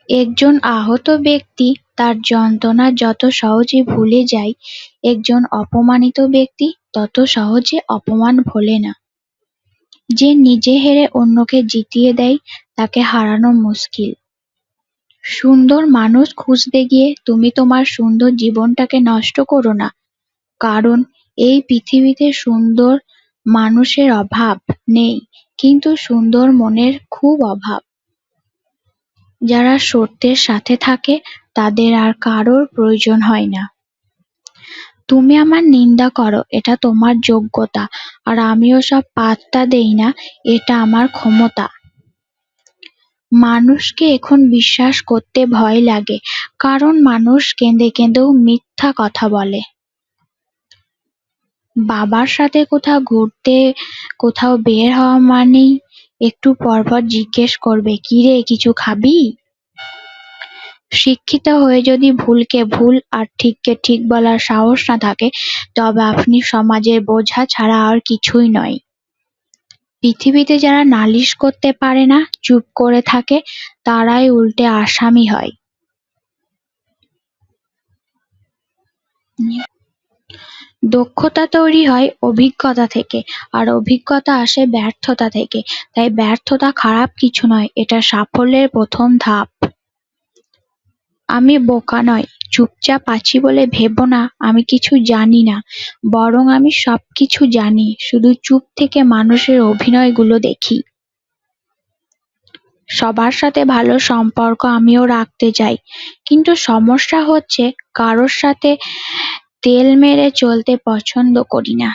একজন আহত ব্যক্তি তার যন্ত্রণা যত সহজে ভুলে যায়, একজন অপমানিত ব্যক্তি তত সহজে অপমান ভোলে না। যে নিজে হেরে অন্যকে জিতিয়ে দেয় তাকে হারানো মুশকিল। সুন্দর মানুষ খুঁজতে গিয়ে তুমি তোমার সুন্দর জীবনটাকে নষ্ট করো না, কারণ এই পৃথিবীতে সুন্দর মানুষের অভাব নেই, কিন্তু সুন্দর মনের খুব অভাব। যারা সত্যের সাথে থাকে তাদের আর কারোর প্রয়োজন হয় না। তুমি আমার নিন্দা করো, এটা তোমার যোগ্যতা, আর আমিও সব পাত্তা দেই না, এটা আমার ক্ষমতা। মানুষকে এখন বিশ্বাস করতে ভয় লাগে, কারণ মানুষ কেঁদে কেঁদেও মিথ্যা কথা বলে। বাবার সাথে কোথাও ঘুরতে কোথাও বের হওয়া মানেই একটু পর পর জিজ্ঞেস করবে, কিরে কিছু খাবি? শিক্ষিত হয়ে যদি ভুলকে ভুল আর ঠিককে ঠিক বলার সাহস না থাকে, তবে আপনি সমাজের বোঝা ছাড়া আর কিছুই নয়। পৃথিবীতে যারা নালিশ করতে পারে না, চুপ করে থাকে, তারাই উল্টে আসামি হয়। দক্ষতা তৈরি হয় অভিজ্ঞতা থেকে, আর অভিজ্ঞতা আসে ব্যর্থতা থেকে। তাই ব্যর্থতা খারাপ কিছু নয়, এটা সাফল্যের প্রথম ধাপ। আমি বোকা নই, চুপচাপ আছি বলে ভেবো না আমি কিছু জানি না, বরং আমি সবকিছু জানি, শুধু চুপ থেকে মানুষের অভিনয়গুলো দেখি। সবার সাথে ভালো সম্পর্ক আমিও রাখতে চাই, কিন্তু সমস্যা হচ্ছে কারোর সাথে তেল মেরে চলতে পছন্দ করি না।